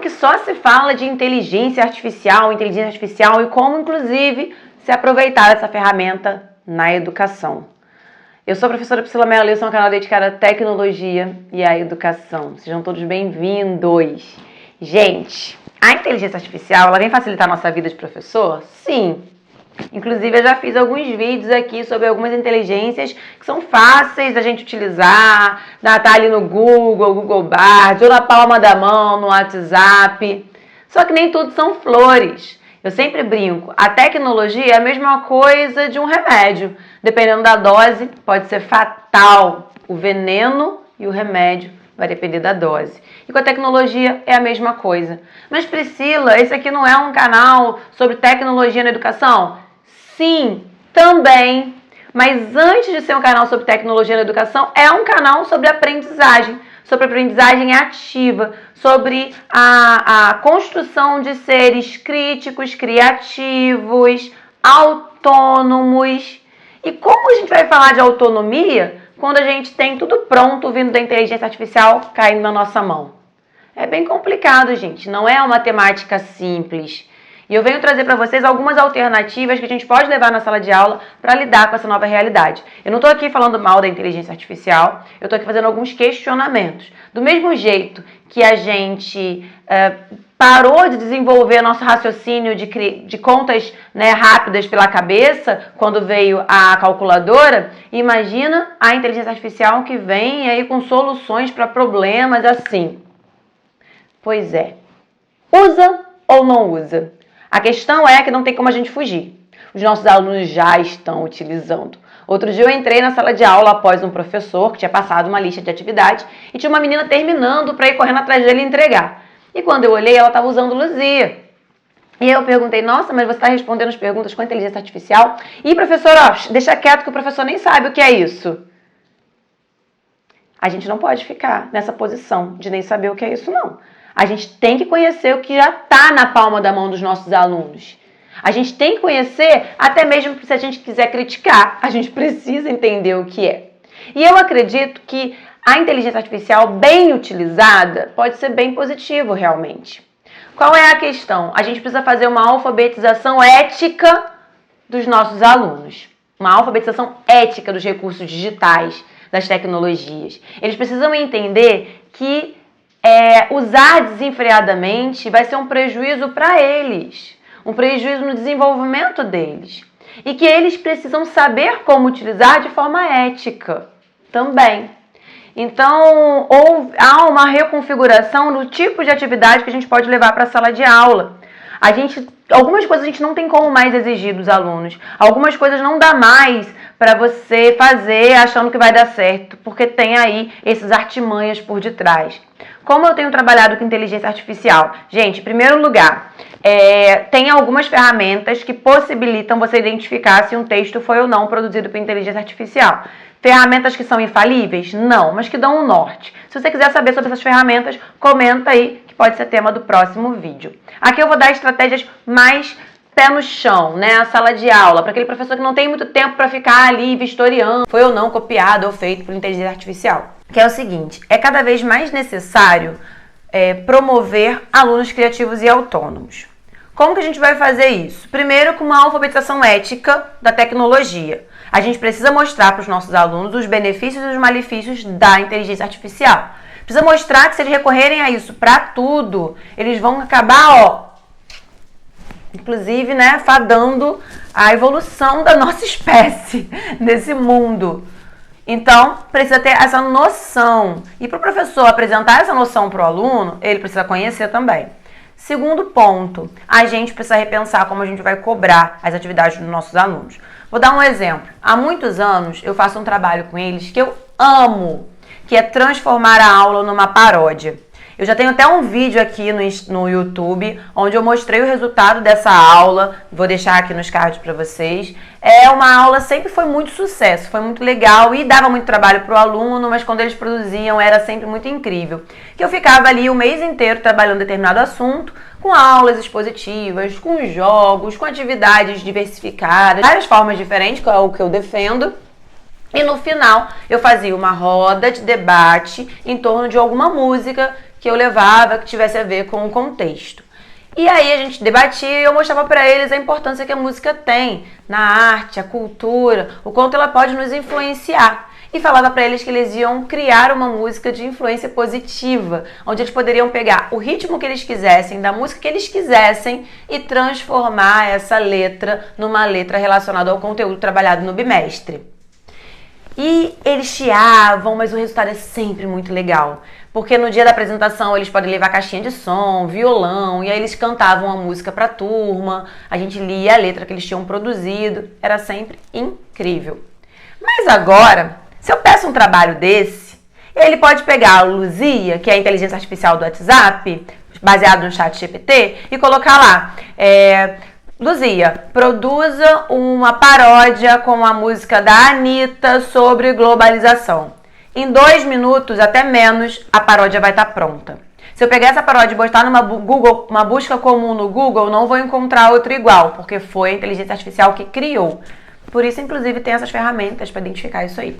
tempo que só se fala de inteligência artificial e como, inclusive, se aproveitar dessa ferramenta na educação. Eu sou a professora Priscila Mello e esse é um canal dedicado à tecnologia e à educação. Sejam todos bem-vindos. Gente, a inteligência artificial, ela vem facilitar a nossa vida de professor? Sim. Inclusive, eu já fiz alguns vídeos aqui sobre algumas inteligências que são fáceis da gente utilizar, tá ali no Google Bard, ou na palma da mão, no WhatsApp. Só que nem tudo são flores. Eu sempre brinco, a tecnologia é a mesma coisa de um remédio. Dependendo da dose, pode ser fatal. O veneno e o remédio vai depender da dose. E com a tecnologia é a mesma coisa. Mas Priscila, esse aqui não é um canal sobre tecnologia na educação? Sim, também. Mas antes de ser um canal sobre tecnologia na educação, é um canal sobre aprendizagem ativa, sobre a construção de seres críticos, criativos, autônomos. E como a gente vai falar de autonomia quando a gente tem tudo pronto vindo da inteligência artificial caindo na nossa mão? É bem complicado, gente. Não é uma temática simples. E eu venho trazer para vocês algumas alternativas que a gente pode levar na sala de aula para lidar com essa nova realidade. Eu não estou aqui falando mal da inteligência artificial, eu estou aqui fazendo alguns questionamentos. Do mesmo jeito que a gente parou de desenvolver nosso raciocínio de contas, né, rápidas pela cabeça quando veio a calculadora, imagina a inteligência artificial que vem aí com soluções para problemas assim. Pois é. Usa ou não usa? A questão é que não tem como a gente fugir. Os nossos alunos já estão utilizando. Outro dia eu entrei na sala de aula após um professor que tinha passado uma lista de atividades e tinha uma menina terminando para ir correndo atrás dele e entregar. E quando eu olhei, ela estava usando Luzia. E eu perguntei, nossa, mas você está respondendo as perguntas com inteligência artificial? E professor, ó, deixa quieto que o professor nem sabe o que é isso. A gente não pode ficar nessa posição de nem saber o que é isso, não. A gente tem que conhecer o que já está na palma da mão dos nossos alunos. A gente tem que conhecer, até mesmo se a gente quiser criticar, a gente precisa entender o que é. E eu acredito que a inteligência artificial bem utilizada pode ser bem positivo realmente. Qual é a questão? A gente precisa fazer uma alfabetização ética dos nossos alunos. Uma alfabetização ética dos recursos digitais, das tecnologias. Eles precisam entender que usar desenfreadamente vai ser um prejuízo para eles, um prejuízo no desenvolvimento deles. E que eles precisam saber como utilizar de forma ética também. Então, há uma reconfiguração do tipo de atividade que a gente pode levar para a sala de aula. Algumas coisas a gente não tem como mais exigir dos alunos. Algumas coisas não dá mais para você fazer achando que vai dar certo, porque tem aí esses artimanhas por detrás. Como eu tenho trabalhado com inteligência artificial? Gente, em primeiro lugar, tem algumas ferramentas que possibilitam você identificar se um texto foi ou não produzido por inteligência artificial. Ferramentas que são infalíveis? Não, mas que dão um norte. Se você quiser saber sobre essas ferramentas, comenta aí, que pode ser tema do próximo vídeo. Aqui eu vou dar estratégias mais pé no chão, né? A sala de aula, para aquele professor que não tem muito tempo para ficar ali vistoriando, foi ou não copiado ou feito por inteligência artificial. Que é o seguinte, é cada vez mais necessário promover alunos criativos e autônomos. Como que a gente vai fazer isso? Primeiro, com uma alfabetização ética da tecnologia. A gente precisa mostrar para os nossos alunos os benefícios e os malefícios da inteligência artificial. Precisa mostrar que se eles recorrerem a isso para tudo, eles vão acabar, inclusive, né, fadando a evolução da nossa espécie nesse mundo. Então, precisa ter essa noção. E para o professor apresentar essa noção para o aluno, ele precisa conhecer também. Segundo ponto, a gente precisa repensar como a gente vai cobrar as atividades dos nossos alunos. Vou dar um exemplo. Há muitos anos eu faço um trabalho com eles que eu amo, que é transformar a aula numa paródia. Eu já tenho até um vídeo aqui no YouTube, onde eu mostrei o resultado dessa aula. Vou deixar aqui nos cards para vocês. Uma aula sempre foi muito sucesso, foi muito legal e dava muito trabalho para o aluno, mas quando eles produziam era sempre muito incrível. Que eu ficava ali o mês inteiro trabalhando determinado assunto, com aulas expositivas, com jogos, com atividades diversificadas, várias formas diferentes, que é o que eu defendo. E no final eu fazia uma roda de debate em torno de alguma música que eu levava que tivesse a ver com o contexto. E aí a gente debatia e eu mostrava para eles a importância que a música tem na arte, a cultura, o quanto ela pode nos influenciar. E falava para eles que eles iam criar uma música de influência positiva, onde eles poderiam pegar o ritmo que eles quisessem, da música que eles quisessem e transformar essa letra numa letra relacionada ao conteúdo trabalhado no bimestre. E eles chiavam, mas o resultado é sempre muito legal. Porque no dia da apresentação eles podem levar caixinha de som, violão, e aí eles cantavam a música para a turma, a gente lia a letra que eles tinham produzido, era sempre incrível. Mas agora, se eu peço um trabalho desse, ele pode pegar a Luzia, que é a inteligência artificial do WhatsApp, baseado no ChatGPT, e colocar lá, Luzia, produza uma paródia com a música da Anitta sobre globalização. Em 2 minutos, até menos, a paródia vai estar pronta. Se eu pegar essa paródia e botar uma busca comum no Google, não vou encontrar outra igual, porque foi a inteligência artificial que criou. Por isso, inclusive, tem essas ferramentas para identificar isso aí.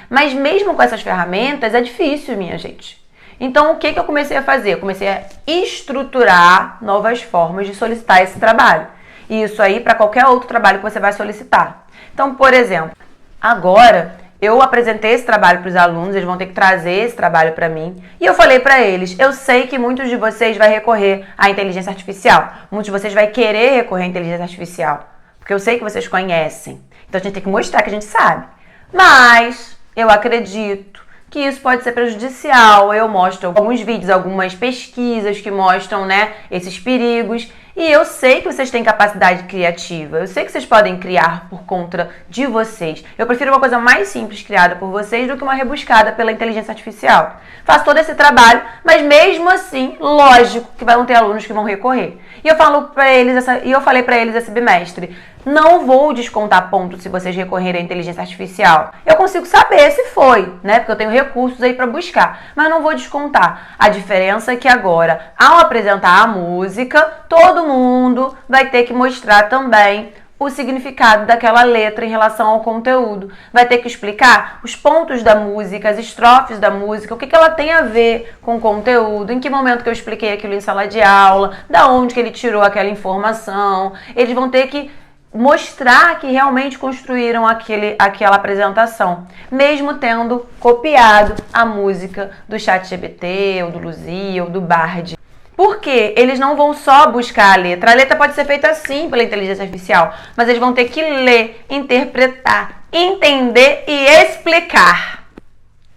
Mas mesmo com essas ferramentas, é difícil, minha gente. Então, o que eu comecei a fazer? Eu comecei a estruturar novas formas de solicitar esse trabalho. E isso aí para qualquer outro trabalho que você vai solicitar. Então, por exemplo, agora eu apresentei esse trabalho para os alunos, eles vão ter que trazer esse trabalho para mim. E eu falei para eles, eu sei que muitos de vocês vão recorrer à inteligência artificial. Muitos de vocês vão querer recorrer à inteligência artificial. Porque eu sei que vocês conhecem. Então, a gente tem que mostrar que a gente sabe. Mas eu acredito que isso pode ser prejudicial. Eu mostro alguns vídeos, algumas pesquisas que mostram, né, esses perigos. E eu sei que vocês têm capacidade criativa. Eu sei que vocês podem criar por conta de vocês. Eu prefiro uma coisa mais simples criada por vocês do que uma rebuscada pela inteligência artificial. Faço todo esse trabalho, mas mesmo assim, lógico que vão ter alunos que vão recorrer. E eu falei para eles esse bimestre, não vou descontar pontos se vocês recorrerem à inteligência artificial. Eu consigo saber se foi, né? Porque eu tenho recursos aí para buscar, mas não vou descontar. A diferença é que agora, ao apresentar a música, todo mundo vai ter que mostrar também o significado daquela letra em relação ao conteúdo. Vai ter que explicar os pontos da música, as estrofes da música, o que ela tem a ver com o conteúdo, em que momento que eu expliquei aquilo em sala de aula, da onde que ele tirou aquela informação. Eles vão ter que mostrar que realmente construíram aquela apresentação, mesmo tendo copiado a música do ChatGPT, ou do Luzia, ou do Bard. Porque eles não vão só buscar a letra. A letra pode ser feita assim pela inteligência artificial, mas eles vão ter que ler, interpretar, entender e explicar.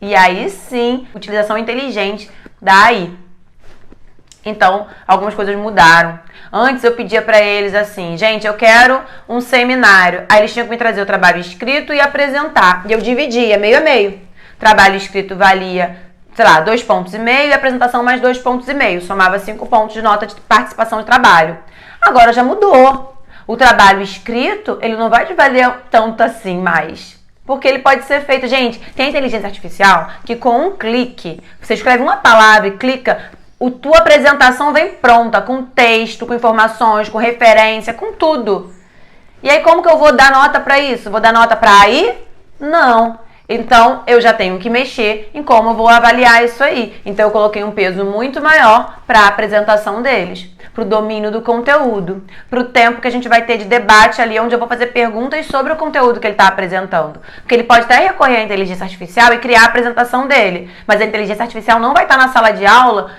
E aí sim, utilização inteligente da AI. Então, algumas coisas mudaram. Antes eu pedia para eles assim, gente, eu quero um seminário. Aí eles tinham que me trazer o trabalho escrito e apresentar. E eu dividia, meio a meio. Trabalho escrito valia, sei lá, 2,5 pontos e apresentação mais 2,5 pontos. Somava 5 pontos de nota de participação de trabalho. Agora já mudou. O trabalho escrito, ele não vai te valer tanto assim mais. Porque ele pode ser feito... Gente, tem inteligência artificial que com um clique, você escreve uma palavra e clica... tua apresentação vem pronta, com texto, com informações, com referência, com tudo. E aí como que eu vou dar nota para isso? Vou dar nota para aí? Não. Então eu já tenho que mexer em como eu vou avaliar isso aí. Então eu coloquei um peso muito maior para a apresentação deles, para o domínio do conteúdo, para o tempo que a gente vai ter de debate ali, onde eu vou fazer perguntas sobre o conteúdo que ele está apresentando. Porque ele pode até recorrer à inteligência artificial e criar a apresentação dele, mas a inteligência artificial não vai estar na sala de aula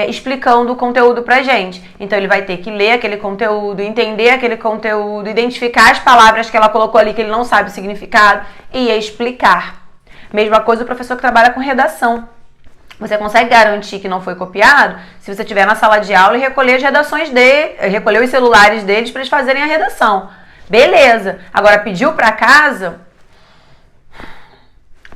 explicando o conteúdo pra gente. Então ele vai ter que ler aquele conteúdo, entender aquele conteúdo, identificar as palavras que ela colocou ali que ele não sabe o significado e explicar. Mesma coisa o professor que trabalha com redação. Você consegue garantir que não foi copiado se você estiver na sala de aula e recolher as redações recolher os celulares deles para eles fazerem a redação. Beleza. Agora pediu para casa,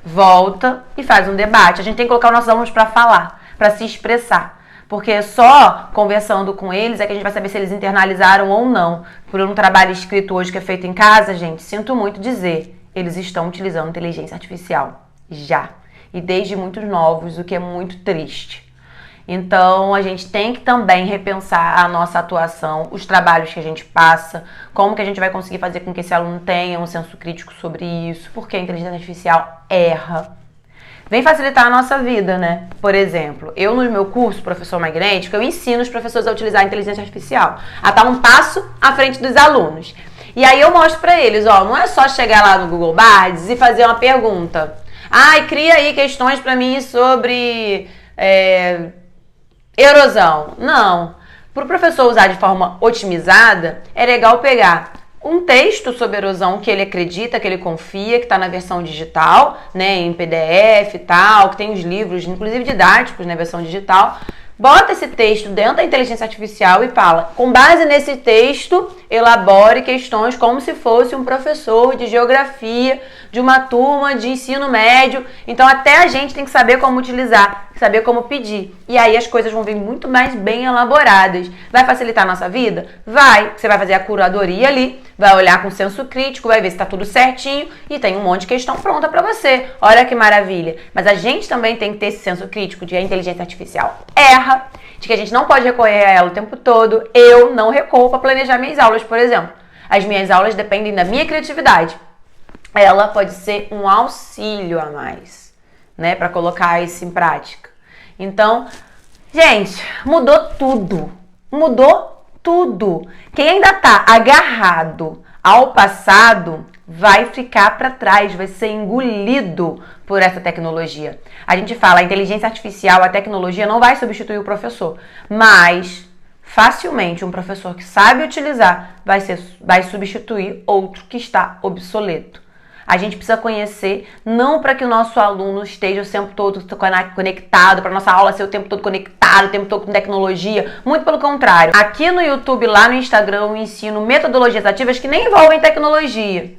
volta e faz um debate. A gente tem que colocar os nossos alunos para falar, para se expressar. Porque só conversando com eles é que a gente vai saber se eles internalizaram ou não. Por um trabalho escrito hoje que é feito em casa, gente, sinto muito dizer, eles estão utilizando inteligência artificial. Já. E desde muito novos, o que é muito triste. Então, a gente tem que também repensar a nossa atuação, os trabalhos que a gente passa, como que a gente vai conseguir fazer com que esse aluno tenha um senso crítico sobre isso, porque a inteligência artificial erra. vem facilitar a nossa vida, né? Por exemplo, eu no meu curso, Professor Magnético, eu ensino os professores a utilizar a inteligência artificial, a estar um passo à frente dos alunos. E aí eu mostro pra eles, ó, não é só chegar lá no Google Bards e fazer uma pergunta. Ai, cria aí questões pra mim sobre erosão. Não. Para o professor usar de forma otimizada, é legal pegar um texto sobre erosão que ele acredita, que ele confia, que está na versão digital, né, em PDF e tal, que tem os livros, inclusive didáticos na versão digital. Bota esse texto dentro da inteligência artificial e fala, com base nesse texto, elabore questões como se fosse um professor de geografia de uma turma de ensino médio. Então até a gente tem que saber como utilizar, saber como pedir. E aí as coisas vão vir muito mais bem elaboradas. Vai facilitar a nossa vida? Vai. Você vai fazer a curadoria ali, vai olhar com senso crítico, vai ver se está tudo certinho e tem um monte de questão pronta para você. Olha que maravilha. Mas a gente também tem que ter esse senso crítico de que a inteligência artificial erra, de que a gente não pode recorrer a ela o tempo todo. Eu não recorro para planejar minhas aulas, por exemplo. As minhas aulas dependem da minha criatividade. Ela pode ser um auxílio a mais, né, para colocar isso em prática. Então, gente, mudou tudo. Mudou tudo. Quem ainda tá agarrado ao passado vai ficar para trás, vai ser engolido por essa tecnologia. A gente fala, a inteligência artificial, a tecnologia não vai substituir o professor, mas facilmente um professor que sabe utilizar vai substituir outro que está obsoleto. A gente precisa conhecer, não para que o nosso aluno esteja o tempo todo conectado, para nossa aula ser o tempo todo conectado, o tempo todo com tecnologia. Muito pelo contrário. Aqui no YouTube, lá no Instagram, eu ensino metodologias ativas que nem envolvem tecnologia.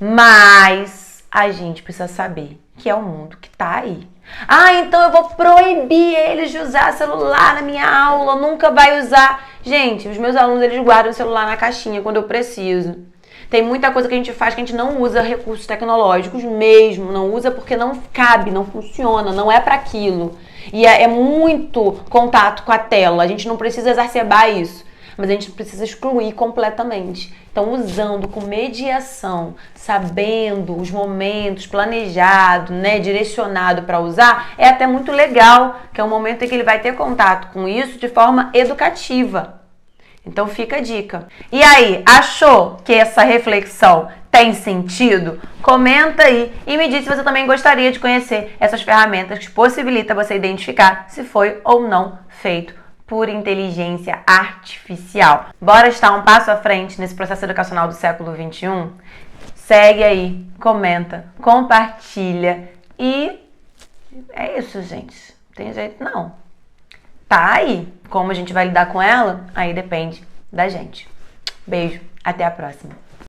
Mas a gente precisa saber que é o mundo que está aí. Ah, então eu vou proibir eles de usar celular na minha aula, nunca vai usar. Gente, os meus alunos, eles guardam o celular na caixinha quando eu preciso. Tem muita coisa que a gente faz que a gente não usa recursos tecnológicos mesmo, não usa porque não cabe, não funciona, não é para aquilo. E é muito contato com a tela, a gente não precisa exacerbar isso, mas a gente precisa excluir completamente. Então, usando com mediação, sabendo os momentos, planejado, né, direcionado para usar, é até muito legal, que é um momento em que ele vai ter contato com isso de forma educativa. Então fica a dica. E aí, achou que essa reflexão tem sentido? Comenta aí e me diz se você também gostaria de conhecer essas ferramentas que possibilitam você identificar se foi ou não feito por inteligência artificial. Bora estar um passo à frente nesse processo educacional do século XXI? Segue aí, comenta, compartilha e é isso, gente. Não tem jeito não. Tá aí. Como a gente vai lidar com ela, aí depende da gente. Beijo, até a próxima.